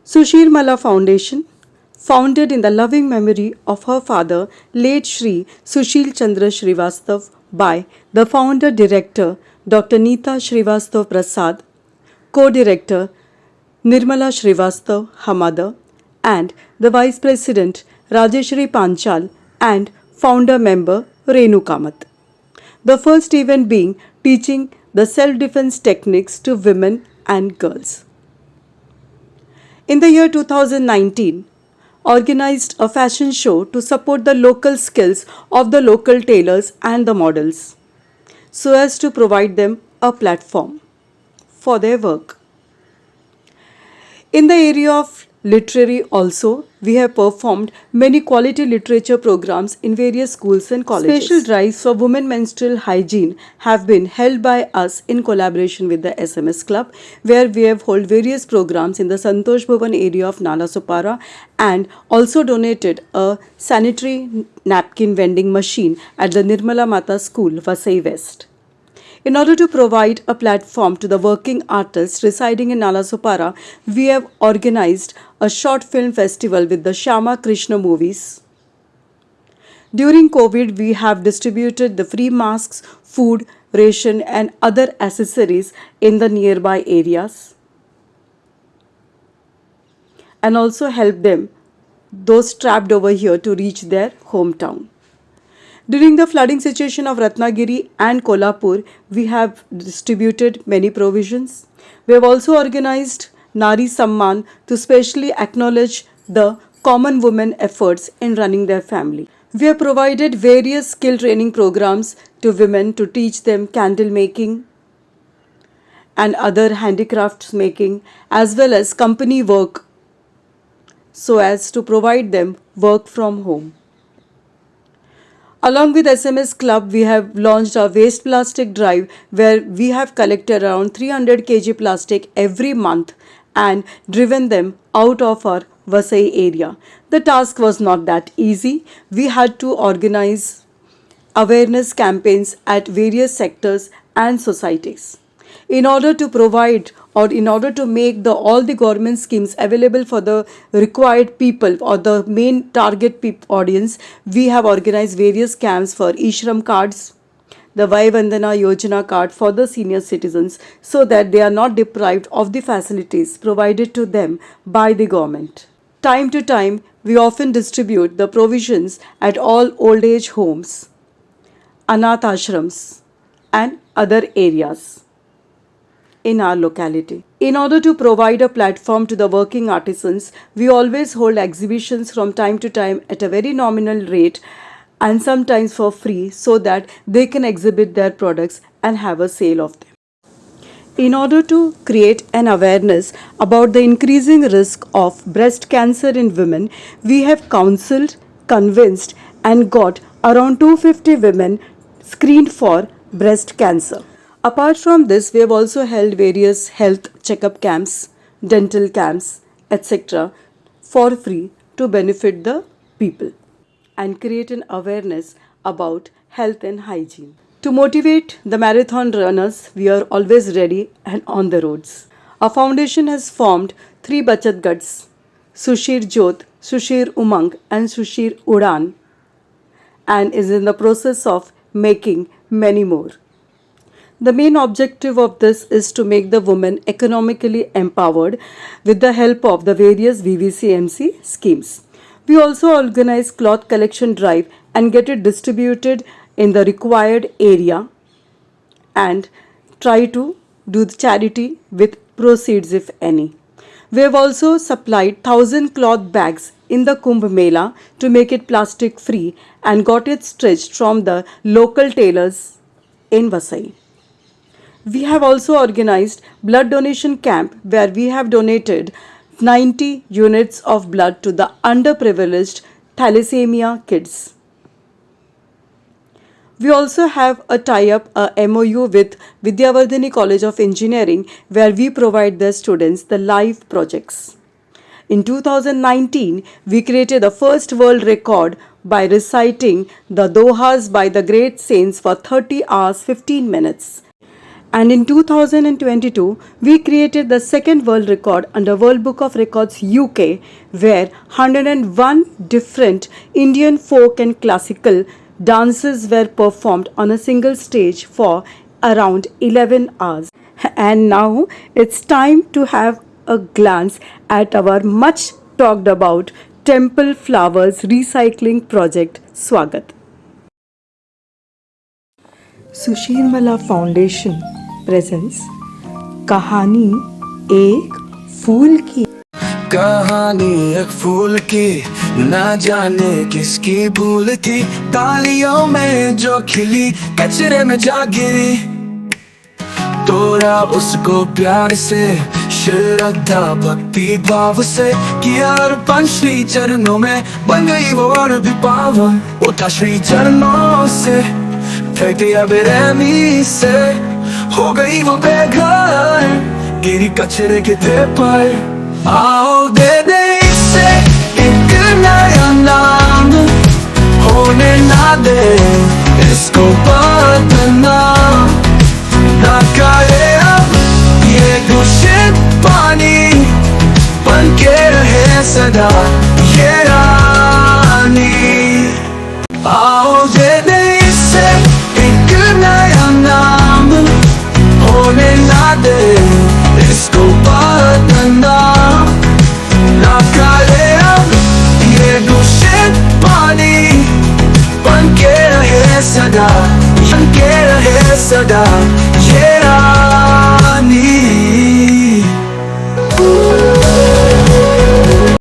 Sushir Mala Foundation, founded in the loving memory of her father, late Shri Sushil Chandra Srivastav, by the founder director Dr. Neeta Srivastav Prasad, co director Nirmala Srivastav, her mother, and the vice president Rajeshri Panchal and founder member Renu Kamath. The first event being teaching the self defense techniques to women and girls. In the year 2019, organized a fashion show to support the local skills of the local tailors and the models, so as to provide them a platform for their work. In the area of literary also, we have performed many quality literature programs in various schools and colleges. Special drives for women menstrual hygiene have been held by us in collaboration with the SMS Club, where we have held various programs in the Santosh Bhavan area of Nalasopara and also donated a sanitary napkin vending machine at the Nirmala Mata School, Vasai West. In order to provide a platform to the working artists residing in Nalasopara, we have organized a short film festival with the Shyama Krishna movies. During COVID, we have distributed the free masks, food, ration and other accessories in the nearby areas and also helped them, those trapped over here, to reach their hometown. During the flooding situation of Ratnagiri and Kolhapur, we have distributed many provisions. We have also organized Nari Samman to specially acknowledge the common women efforts in running their family. We have provided various skill training programs to women to teach them candle making and other handicrafts making as well as company work so as to provide them work from home. Along with SMS Club, we have launched our waste plastic drive where we have collected around 300 kg plastic every month and driven them out of our Vasai area. The task was not that easy. We had to organize awareness campaigns at various sectors and societies. In order to provide or in order to make all the government schemes available for the required people or the main target audience, we have organized various camps for Ishram cards, the Vayavandana Yojana card for the senior citizens so that they are not deprived of the facilities provided to them by the government. Time to time, we often distribute the provisions at all old age homes, Anath ashrams and other areas in our locality. In order to provide a platform to the working artisans, we always hold exhibitions from time to time at a very nominal rate and sometimes for free so that they can exhibit their products and have a sale of them. In order to create an awareness about the increasing risk of breast cancer in women, we have counseled, convinced and got around 250 women screened for breast cancer. Apart from this, we have also held various health checkup camps, dental camps, etc. for free to benefit the people and create an awareness about health and hygiene. To motivate the marathon runners, we are always ready and on the roads. Our foundation has formed 3 Bachat Gats, Sushir Jyot, Sushir Umang and Sushir Udan, and is in the process of making many more. The main objective of this is to make the women economically empowered with the help of the various VVCMC schemes. We also organize cloth collection drive and get it distributed in the required area and try to do the charity with proceeds if any. We have also supplied 1,000 cloth bags in the Kumbh Mela to make it plastic free and got it stitched from the local tailors in Vasai. We have also organized blood donation camp where we have donated 90 units of blood to the underprivileged thalassemia kids. We also have a tie-up, a MOU with Vidyavardhini College of Engineering where we provide their students the live projects. In 2019, we created the first world record by reciting the Dohas by the great saints for 30 hours 15 minutes. And in 2022, we created the second world record under World Book of Records UK, where 101 different Indian folk and classical dances were performed on a single stage for around 11 hours. And now it's time to have a glance at our much talked about Temple Flowers Recycling Project. Swagat. Sushilmala foundation presents कहानी एक फूल की। कहानी एक फूल की, ना जाने किसकी भूल थी। डालियों में जो खिली, कचरे में जा गिरी। तोड़ा उसको प्यार से, श्रद्धा भक्ति भाव से किया अर्पण श्री चरणों में। बन गई वो और भी पावन, उठा श्री चरणों से, फेंक दिया बेरहमी से। हो गई वो बेघर, गिरी कचरे के ढेर पर। आओ दे दे इसे एक नया नाम, होने ना दे इसको बदनाम। ना करे अब ये दूषित पानी, बन के रहे सदा ये रानी। आओ दे दे इसे एक नया नाम, होने ना दे इसको बदनाम। ना करे अब ये दूषित पानी, बन के रहे सदा, बन के रहे सदा